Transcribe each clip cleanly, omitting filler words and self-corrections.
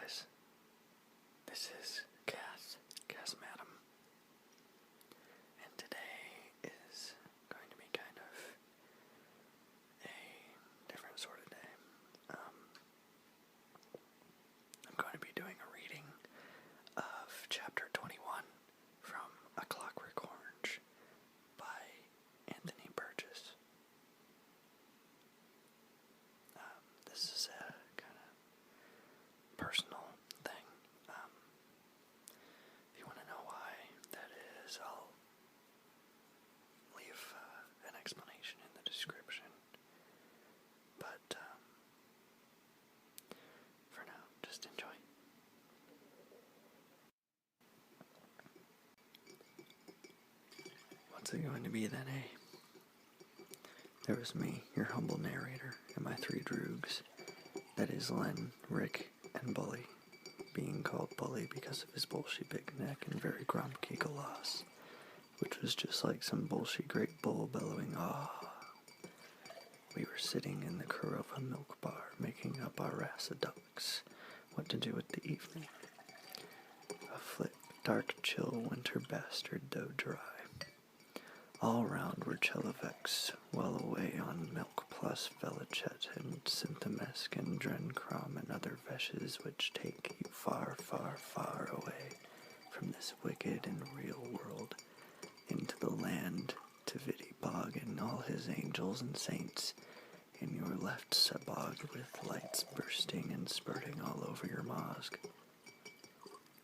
guys. This is Cass Madam. And today is going to be kind of a different sort of day. I'm going to be doing a reading of chapter 21 from A Clockwork Orange by Anthony Burgess. This is a kind of personal thing. If you want to know why that is, I'll leave an explanation in the description. But for now, just enjoy. What's it going to be then, eh? There was me, your humble narrator, and my three droogs. That is Len, Rick, and Bully. Being called Bully because of his bullshit big neck and very grumpy gloss, which was just like some bullshit great bull bellowing, "Ah." We were sitting in the Kurova milk bar, making up our rasa ducks, what to do with the evening. A flip, dark, chill winter bastard, though dry. All round were Chelovex, well away on milk plus Velichet and Synthamesque and Drencrom and other veshes which take you far, far, far away from this wicked and real world into the land to Vidibog and all his angels and saints in your left sabog with lights bursting and spurting all over your mosque.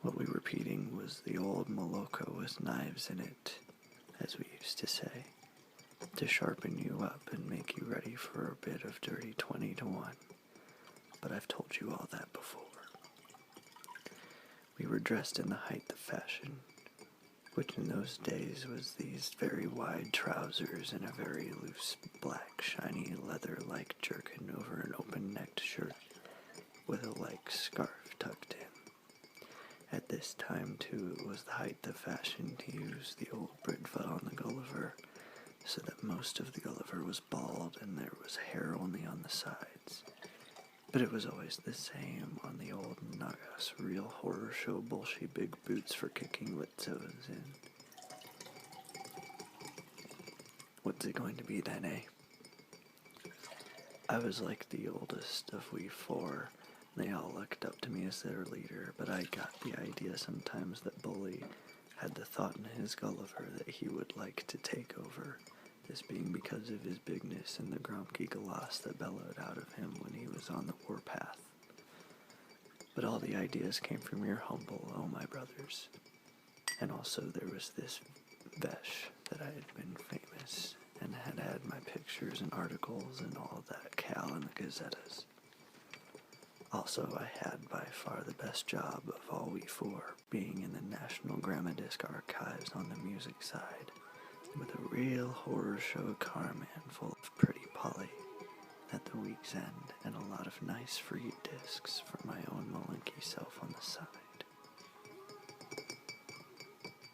What we were repeating was the old Moloko with knives in it, as we used to say, to sharpen you up and make you ready for a bit of dirty 20 to 1. But I've told you all that before. We were dressed in the height of fashion, which in those days was these very wide trousers and a very loose black shiny leather-like jerkin over an open-necked shirt with a like scarf tucked in. At this time, too, it was the height of fashion to use the old Britva on the Gulliver, so that most of the Gulliver was bald and there was hair only on the sides. But it was always the same on the old Nagas, real horror show bullshit big boots for kicking litzos in. What's it going to be then, eh? I was like the oldest of we four. They all looked up to me as their leader, but I got the idea sometimes that Bully had the thought in his Gulliver that he would like to take over, this being because of his bigness and the grumpy gloss that bellowed out of him when he was on the warpath. But all the ideas came from your humble, oh my brothers. And also there was this Vesh that I had been famous and had my pictures and articles and all that cal in the gazettas. Also, I had by far the best job of all we four, being in the National Grammadisc Archives on the music side, with a real horror show carman full of pretty Polly at the week's end, and a lot of nice free discs for my own Malinky self on the side.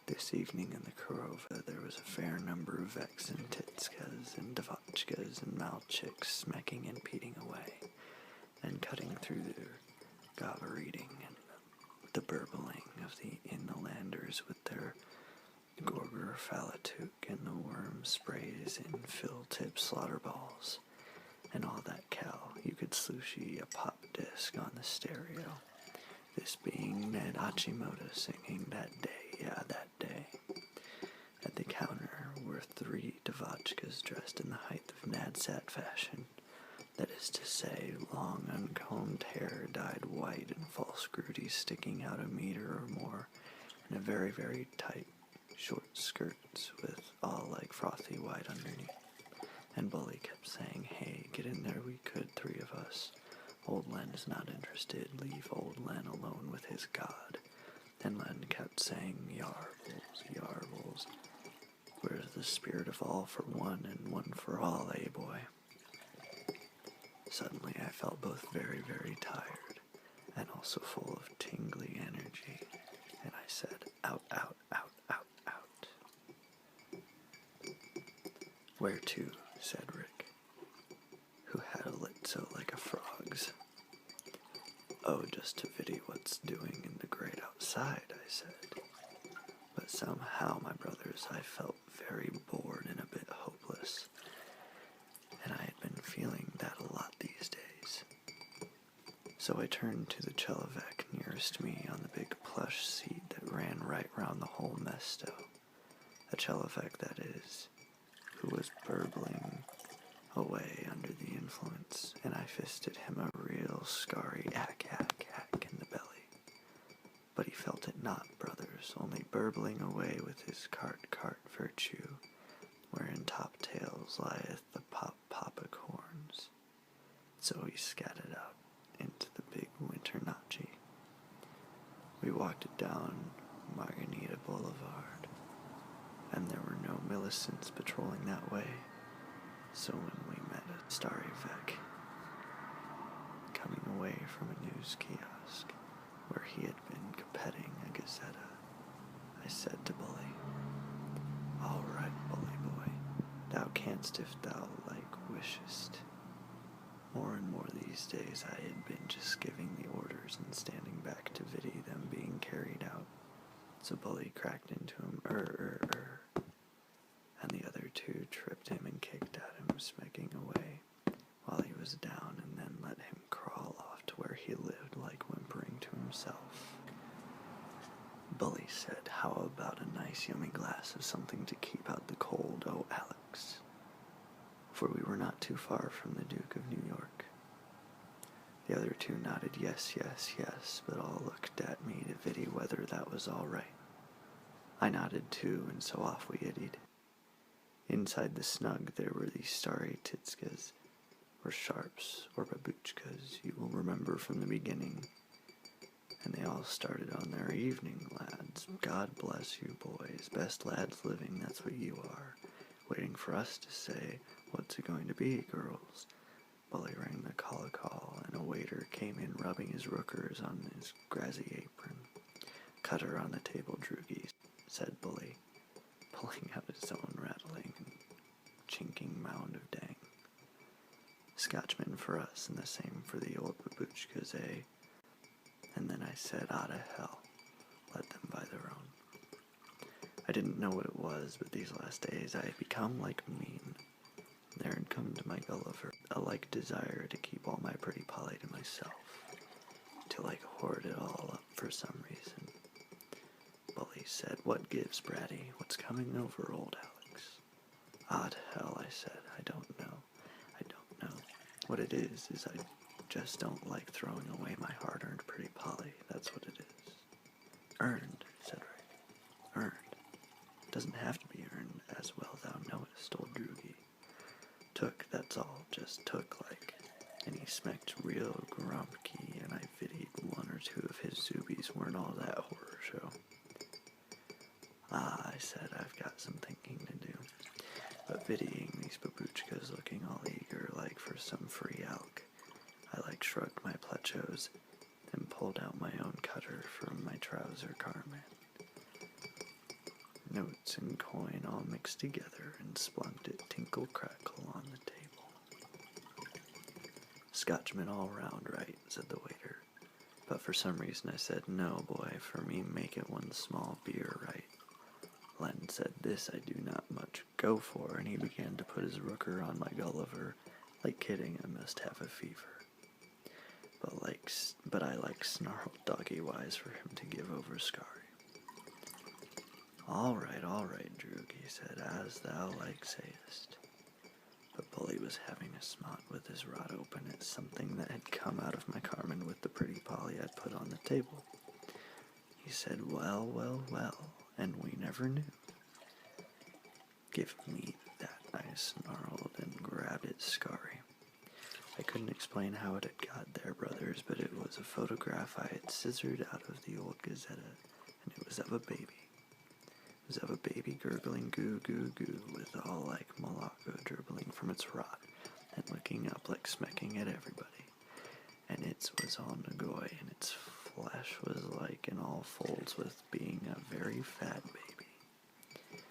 This evening in the Kurova, there was a fair number of Vex and Titskas and Devotchkas and Malchiks smacking and peating away, and cutting through their gava reading and the burbling of the inlanders with their Gorger Falatuk and the worm sprays in fill-tip slaughter balls, and all that cal. You could slushie a pop disc on the stereo, this being Ned Achimoto singing That Day, Yeah, That Day. At the counter were 3 Devotchkas dressed in the height of Nadsat fashion. That is to say, long uncombed hair dyed white and false scrooties sticking out a meter or more, and a very, very tight, short skirts with all like frothy white underneath. And Bully kept saying, "Hey, get in there, we could, 3 of us. Old Len is not interested, leave old Len alone with his god." And Len kept saying, "Yarbles, yarbles. Where's the spirit of all for one and one for all, eh, boy?" Suddenly I felt both very, very tired and also full of tingly energy, and I said, "Out, out, out, out, out." "Where to?" said Rick, who had a litzo like a frog's. "Oh, just to vidi what's doing in the grate outside," I said. But somehow, my brothers, I felt very bored and a bit hopeless, and I had been feeling that a lot these days. So I turned to the Chelovek nearest me on the big plush seat that ran right round the whole mesto. A Chelovek, that is, who was burbling away under the influence, and I fisted him a real scarry ack in the belly. But he felt it not, brothers, only burbling away with his cart virtue, wherein top tails lieth the papa corns. So he scattered out into the big winter nachi. We walked it down Margarita Boulevard, and there were no Millicents patrolling that way. So when we met a starry Vec coming away from a news kiosk where he had been petting a Gazetta, I said to Bully, "All right, Bully boy, thou canst if thou wishest." More and more these days I had been just giving the orders and standing back to vidi them being carried out. So Bully cracked into him, and the other two tripped him and kicked at him, smacking away while he was down, and then let him crawl off to where he lived, whimpering to himself. Bully said, "How about a nice yummy glass of something to keep out the cold, oh Alex?" For we were not too far from the Duke of New York. The other two nodded yes, but all looked at me to vidi whether that was all right. I nodded too, and so off we iddied. Inside the snug there were these starry titskas, or sharps, or babuchkas, you will remember from the beginning. And they all started on their evening, lads. God bless you, boys. Best lads living, that's what you are. Waiting for us to say, "What's it going to be, girls?" Bully rang the call, and a waiter came in rubbing his rookers on his grassy apron. "Cutter on the table, droogies," said Bully, pulling out his own rattling and chinking mound of dang. "Scotchman for us, and the same for the old babuchkas, eh?" And then I said, "Ah, to hell, let them buy their own." I didn't know what it was, but these last days I had become mean. There had come to my Gulliver a desire to keep all my pretty Polly to myself, to hoard it all up for some reason. Bully said, "What gives, Bratty? What's coming over, old Alex?" "Ah, to hell," I said, I don't know. What it is I just don't like throwing away my hard-earned pretty Polly, that's what it is." "Earned," said Rick. "Earned. Doesn't have to be earned, as well thou knowest, old droogie. Took, that's all, just took and he smacked real grumpy, and I vidied one or two of his zoobies weren't all that horror show." "Ah," I said, "I've got some thinking to do." But vidying these babuchkas looking all eager for some free alk, I shrugged my plechos and pulled out my own cutter from my trouser carman. Notes and coin all mixed together and splunked it tinkle-crackle on the table. "Scotchman all round right," said the waiter. But for some reason I said, "No, boy, for me make it one small beer right." Len said, "This I do not much go for," and he began to put his rooker on my Gulliver, kidding I must have a fever. But I snarled doggy-wise for him to give over Scary. All right, Droog," he said, "as thou sayest." But Bully was having a smot with his rod open at something that had come out of my carman with the pretty Polly I'd put on the table. He said, well, and we never knew." "Give me that," I snarled, and grabbed it Scary. I couldn't explain how it had got there, brothers, but it was a photograph I had scissored out of the old Gazetta, and it was of a baby. It was of a baby gurgling goo, with all Malacca dribbling from its rod, and looking up smecking at everybody. And it was all Nagoy, and its flesh was in all folds with being a very fat baby.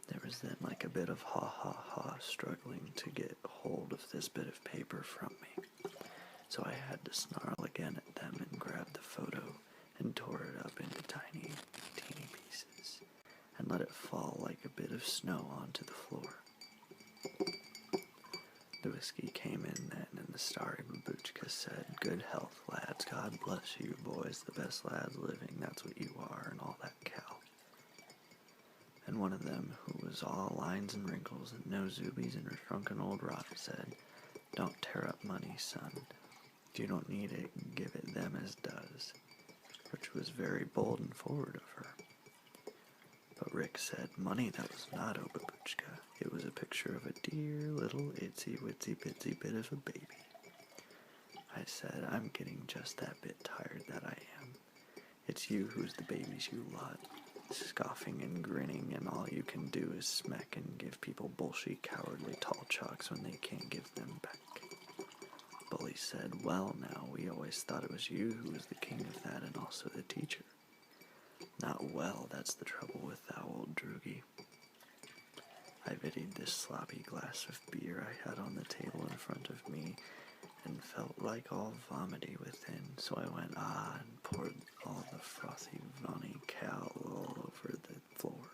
There was then a bit of ha struggling to get hold of this bit of paper from me. so I had to snarl again at them and grab the photo and tore it up into tiny, teeny pieces and let it fall like a bit of snow onto the floor. The whiskey came in then, and the starry babushka said, "Good health, lads, God bless you, boys, the best lads living, that's what you are," and all that cow. And one of them, who was all lines and wrinkles and no zoobies and a shrunken old rot, said, "Don't tear up money, son. If you don't need it, give it them as does," which was very bold and forward of her. But Rick said, "Money, that was not, oh babushka. It was a picture of a dear little itsy witsy bitsy bit of a baby." I said, "I'm getting just that bit tired, that I am. It's you who's the babies, you lot, scoffing and grinning, and all you can do is smack and give people bullshit cowardly tall chalks when they can't give them back." Bully said, "Well now, we always thought it was you who was the king of that and also the teacher." "Not well, that's the trouble with thou old droogie." I pitied this sloppy glass of beer I had on the table in front of me and felt like all vomity within, so I went and poured all the frothy Vonnie Cal all over the floor.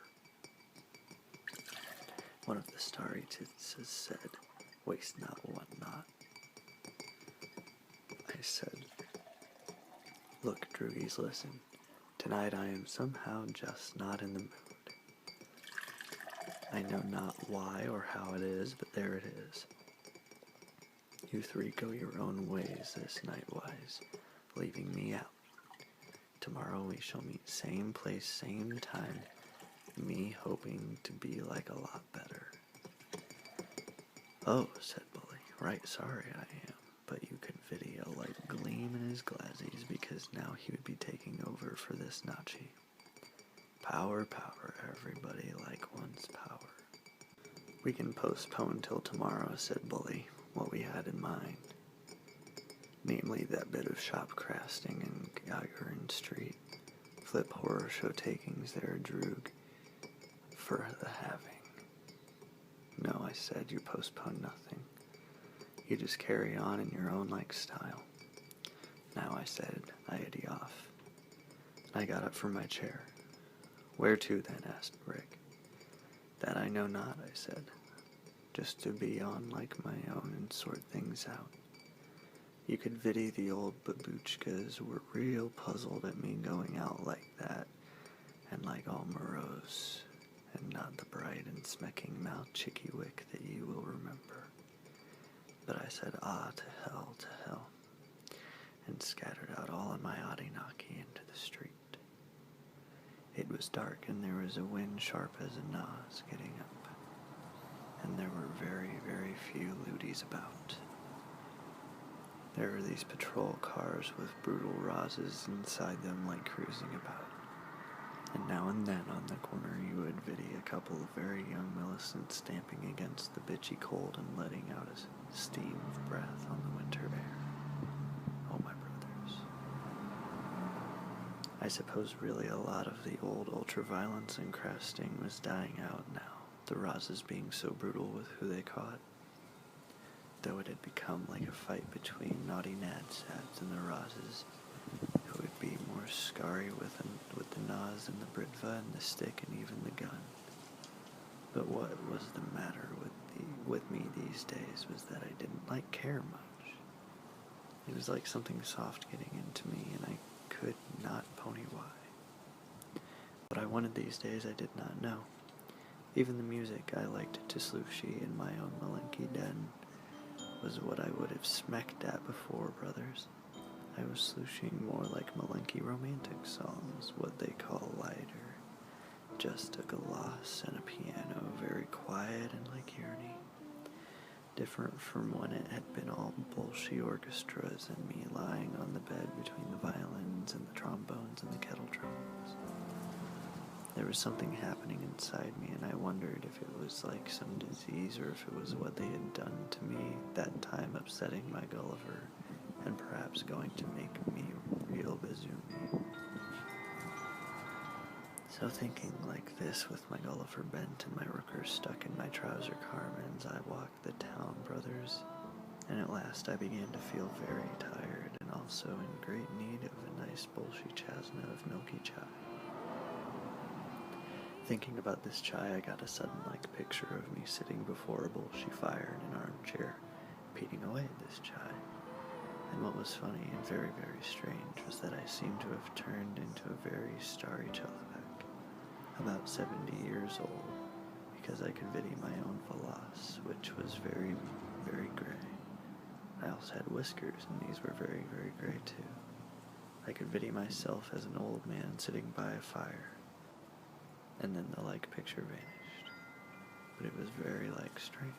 One of the starry titses said, "Waste not, want not." I said, "Look, droogies, listen. Tonight I am somehow just not in the mood. I know not why or how it is, but there it is. You three go your own ways this nightwise, leaving me out. Tomorrow we shall meet same place, same time, me hoping to be like a lot better." "Oh," said Bully, "right sorry I am, but you could video like gleam in his glazies, because now he would be taking over for this Nachi. Power, power, everybody like one's power." "We can postpone till tomorrow," said Bully, "what we had in mind. Namely, that bit of shop crafting in Gagarin Street. Flip horror show takings there, Droog, for the having." "No," I said, "you postpone nothing. You just carry on in your own like style." "Now," I said, "I off." I got up from my chair. "Where to, then?" asked Rick. "That I know not," I said. "Just to be on like my own and sort things out. You could viddy the old babushkas were real puzzled at me going out like that, and like all morose, and not the bright and smecking mouth chickywick that you will remember." But I said, to hell, and scattered out all in my Adinaki into the street. It was dark, and there was a wind sharp as a nose getting up, and there were very, very few looties about. There were these patrol cars with brutal roses inside them like cruising about, and now and then on the corner you would viddy a couple of very young Millicents stamping against the bitchy cold and letting out a steam of breath on the winter air. Oh, my brothers. I suppose really a lot of the old ultraviolence and crafting was dying out now, the roses being so brutal with who they caught, though it had become like a fight between naughty Nadsads and the roses, who would be more scary with the Nas and the Britva and the stick and even the gun. But what was the matter with me these days was that I didn't care much. It was like something soft getting into me, and I could not pony why. What I wanted these days I did not know. Even the music I liked to slooshy in my own Malenki den was what I would have smacked at before, brothers. I was slooshing more like Malenki romantic songs, what they call lighter. Just a gloss and a piano, very quiet and like yearning. Different from when it had been all bullshit orchestras and me lying on the bed between the violins and the trombones and the kettle drums. There was something happening inside me, and I wondered if it was like some disease or if it was what they had done to me that time, upsetting my Gulliver and perhaps going to make me real Bazoomi. So thinking like this, with my Gulliver bent and my rookers stuck in my trouser carmines, I walked the town, brothers, and at last I began to feel very tired and also in great need of a nice bolshy chasna of milky chai. Thinking about this chai, I got a sudden-like picture of me sitting before a bolshy fire in an armchair, peating away at this chai. And what was funny and very, very strange was that I seemed to have turned into a very starry Chelevek, about 70 years old, because I could vidi my own valois, which was very, very gray. I also had whiskers, and these were very, very gray too. I could vidi myself as an old man sitting by a fire, and then the like picture vanished, but it was very like strange.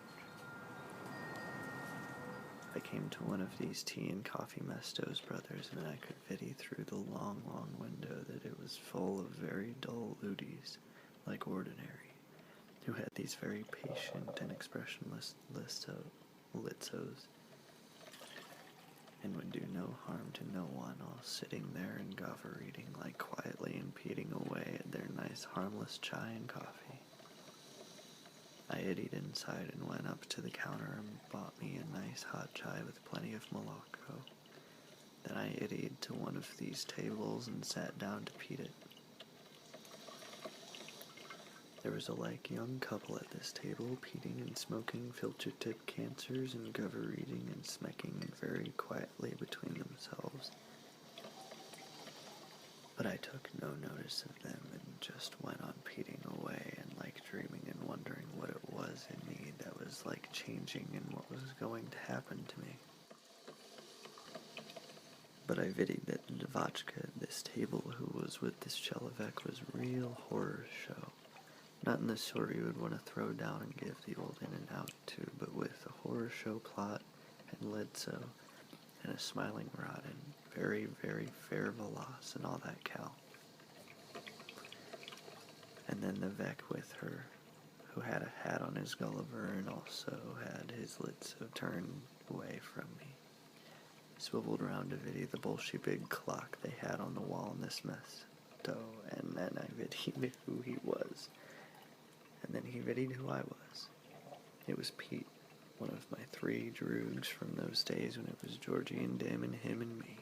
I came to one of these tea and coffee Mesto's brothers, and I could vidi through the long, long window that it was full of very dull ludies, like ordinary, who had these very patient and expressionless litzos, and would do no harm to no one, all sitting there and goffer-eating like quietly and peating away at their nice harmless chai and coffee. I eddied inside and went up to the counter and bought me a nice hot chai with plenty of Moloko. Then I eddied to one of these tables and sat down to peat it. There was a like young couple at this table, peating and smoking filter-tip cancers and goffer-eating and smecking very quietly between themselves. But I took no notice of them and just went on peating away and like dreaming and wondering what it was in me that was like changing and what was going to happen to me. But I vidied that the Devotchka at this table who was with this Chelevek was real horror show. Not in the sort you would want to throw down and give the old in and out to, but with a horror show plot and lidso and a smiling rod and very, very fair valois and all that cow. And then the Vec with her, who had a hat on his Gulliver and also had his lidso turned away from me, swiveled round to vidi the bolshy big clock they had on the wall in this mesto, and then I vidied who he was. And then he vidied who I was. It was Pete, one of my 3 droogs from those days when it was Georgie and Dim and him and me.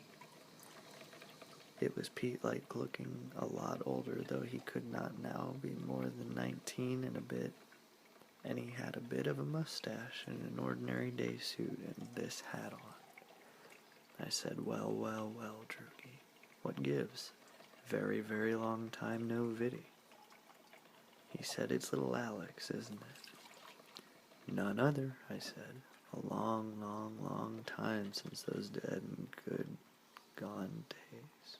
It was Pete like looking a lot older, though he could not now be more than 19 and a bit, and he had a bit of a mustache and an ordinary day suit and this hat on. I said, well, well, well, droogie, what gives? Very, very long time no vidi. He said, it's little Alex, isn't it? None other, I said. A long, long, long time since those dead and good gone days.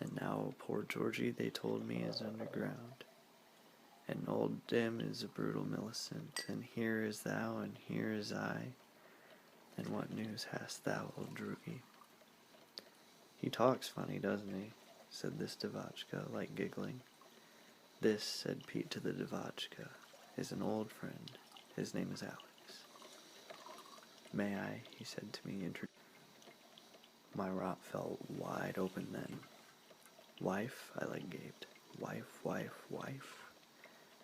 And now poor Georgie, they told me, is underground. And old Dim is a brutal Millicent, and here is thou, and here is I. And what news hast thou, old droogie? He talks funny, doesn't he? Said this Devotchka, like giggling. This, said Pete to the Devotchka, is an old friend. His name is Alex. May I, he said to me, My rot fell wide open then. Wife, I like gaped. Wife, wife, wife.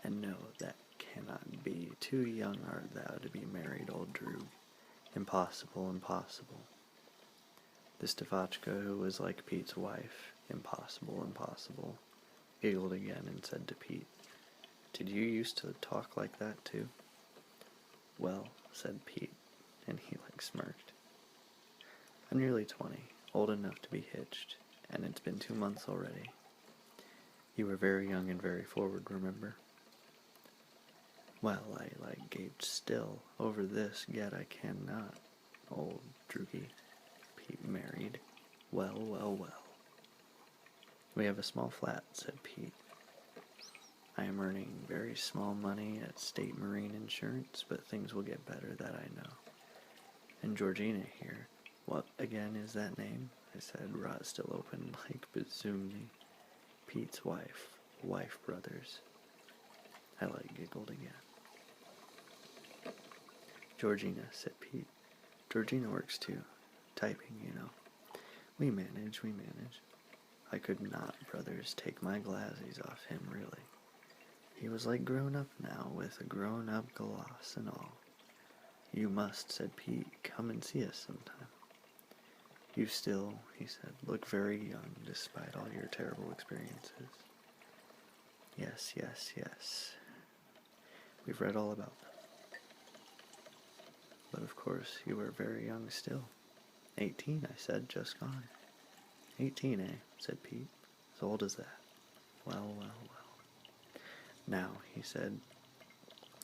And no, that cannot be. Too young art thou to be married, old Droog. Impossible, impossible. This Devotchka, who was like Pete's wife, impossible, impossible, giggled again and said to Pete, Did you used to talk like that too? Well, said Pete, and he like smirked. I'm nearly 20, old enough to be hitched, and it's been 2 months already. You were very young and very forward, remember? Well, I like gaped still. Over this, yet I cannot, old droogie. Pete married. Well, well, well. We have a small flat, said Pete. I am earning very small money at State Marine Insurance, but things will get better, that I know. And Georgina here. What, again, is that name? I said, rot still open, like Bazumni. Pete's wife. Wife brothers. I like giggled again. Georgina, said Pete. Georgina works too. Typing, you know. We manage. I could not, brothers, take my glasses off him, really. He was like grown up now, with a grown up gloss and all. "You must," said Pete. "Come and see us sometime. You still," he said, "look very young despite all your terrible experiences." Yes, yes, yes. We've read all about them. But of course, you are very young still. 18, I said, just gone. 18, eh? Said Pete. As old as that. Well, well, well. Now, he said,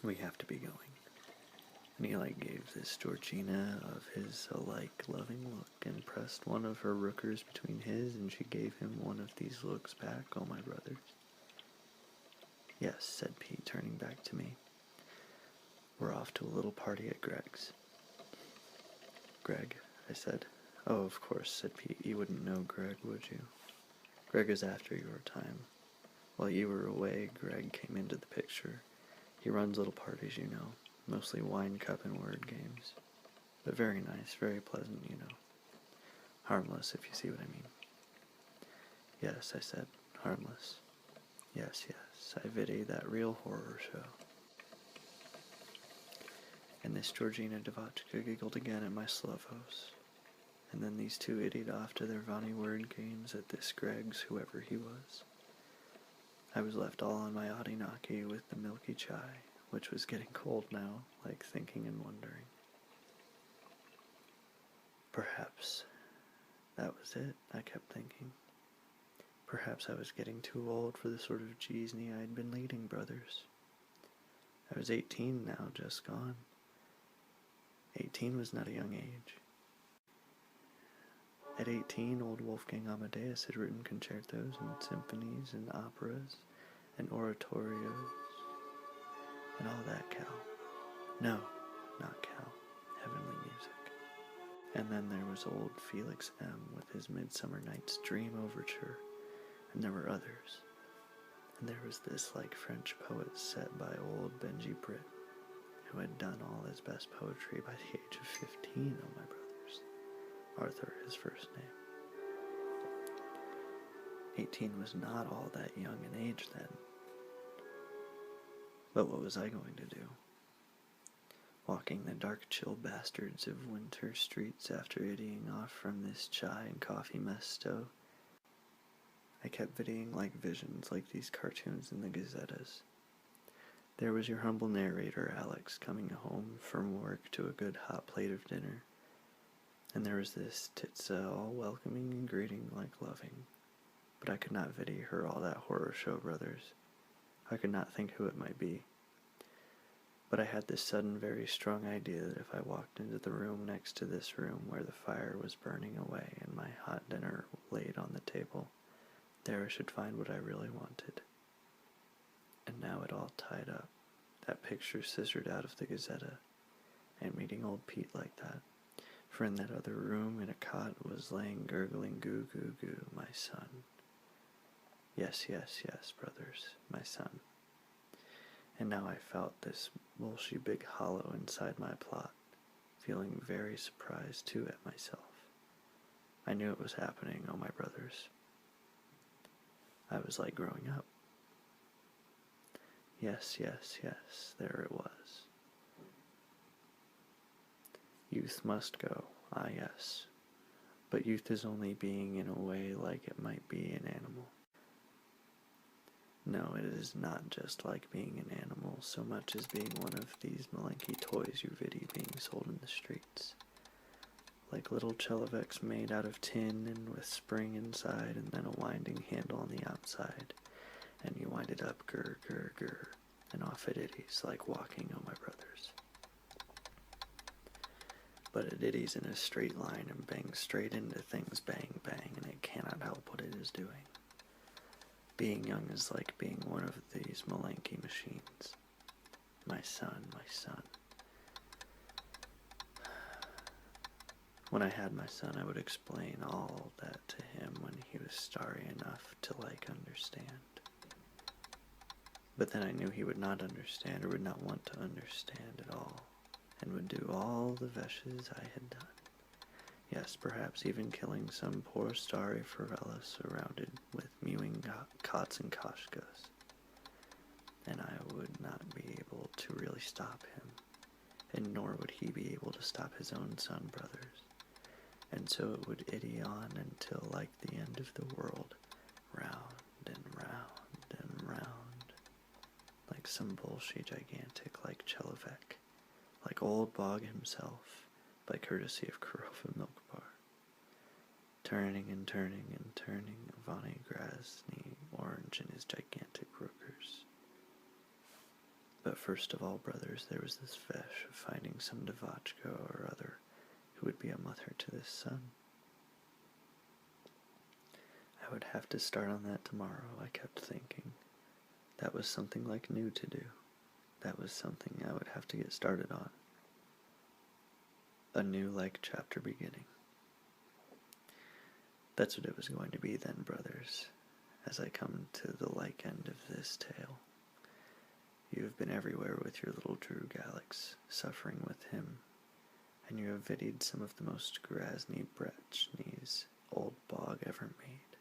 we have to be going. And he gave this Georgina of his loving look and pressed one of her rookers between his, and she gave him one of these looks back, oh my brothers. Yes, said Pete, turning back to me. We're off to a little party at Greg's. Greg, I said. Oh, of course, said Pete. You wouldn't know Greg, would you? Greg is after your time. While you were away, Greg came into the picture. He runs little parties, you know, mostly wine cup and word games. But very nice, very pleasant, you know. Harmless, if you see what I mean. Yes, I said, harmless. Yes, yes, I vidi that real horror show. And this Georgina Devotchka giggled again at my slovos. And then these two iddied off to their Vani word games at this Greg's, whoever he was. I was left all on my Adinaki with the milky chai, which was getting cold now, thinking and wondering. Perhaps that was it, I kept thinking. Perhaps I was getting too old for the sort of jeesney I had been leading, brothers. I was 18 now, just gone. 18 was not a young age. At 18, old Wolfgang Amadeus had written concertos and symphonies and operas and oratorios and all that cow. No, not cow. Heavenly music. And then there was old Felix M. with his Midsummer Night's Dream Overture, and there were others. And there was this French poet set by old Benji Britt, who had done all his best poetry by the age of 15, oh my brothers. Arthur, his first name. 18 was not all that young an age then. But what was I going to do? Walking the dark, chill bastards of winter streets after iddying off from this chai and coffee mess stove. I kept viddying visions like these cartoons in the gazettas. There was your humble narrator, Alex, coming home from work to a good hot plate of dinner. And there was this Titsa, all welcoming and greeting loving. But I could not viddy her all that horror show, brothers. I could not think who it might be. But I had this sudden, very strong idea that if I walked into the room next to this room where the fire was burning away and my hot dinner laid on the table, there I should find what I really wanted. And now it all tied up. That picture scissored out of the Gazetta, and meeting old Pete like that. For in that other room in a cot was laying gurgling goo goo goo, my son. Yes, yes, yes, brothers, my son. And now I felt this bullshit big hollow inside my plot, feeling very surprised too at myself. I knew it was happening, oh my brothers. I was growing up. Yes, yes, yes, there it was. Youth must go, ah yes, but youth is only being in a way like it might be an animal. No, it is not just like being an animal so much as being one of these Malenki toys you viddy being sold in the streets. Like little Cheloveks made out of tin and with spring inside and then a winding handle on the outside, and you wind it up, grr, grr, grr, and off it iddies like walking, oh my brothers. But it iddies in a straight line and bangs straight into things, bang, bang, and it cannot help what it is doing. Being young is like being one of these Malenki machines. My son, my son. When I had my son, I would explain all that to him when he was starry enough to understand. But then I knew he would not understand or would not want to understand at all, and would do all the veshes I had done. Yes, perhaps even killing some poor starry Forella surrounded with mewing cots and koshkas. And I would not be able to really stop him. and nor would he be able to stop his own son, brothers. And so it would eddy on until, like the end of the world, round and round and round, like some bullshit gigantic, like Chelovek, like old Bog himself, by courtesy of Karova Milk Bar, turning and turning and turning Vani Grasny Orange in his gigantic rookers. But first of all, brothers, there was this vesh of finding some Devotchka or other who would be a mother to this son. I would have to start on that tomorrow, I kept thinking. That was something like new to do. That was something I would have to get started on. A new like chapter beginning. That's what it was going to be then, brothers, as I come to the like end of this tale. You have been everywhere with your little Droog Alex, suffering with him, and you have videoed some of the most Grasny Brechneys old Bog ever made,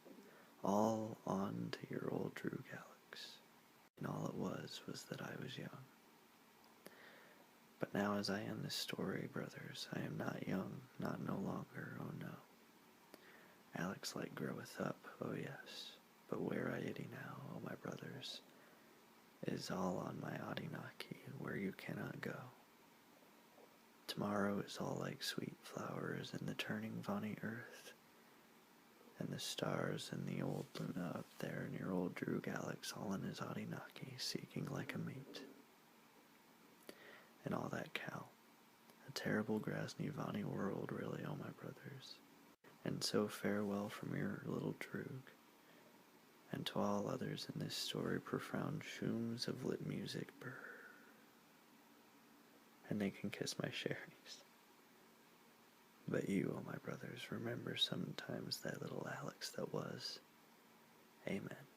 all on to your old Droog Alex, and all it was that I was young. But now as I end this story, brothers, I am not young, not no longer, oh no. Alex light groweth up, oh yes, but where I iddy now, oh my brothers, is all on my Adinaki, where you cannot go. Tomorrow is all like sweet flowers in the turning Vani earth, and the stars and the old Luna up there, and your old Droog Alex all in his Adinaki, seeking like a mate. And all that cow. A terrible Grasny Vani world, really, oh my brothers. And so farewell from your little Droog, and to all others in this story profound shooms of lit music burr. And they can kiss my cherries. But you, oh my brothers, remember sometimes that little Alex that was. Amen.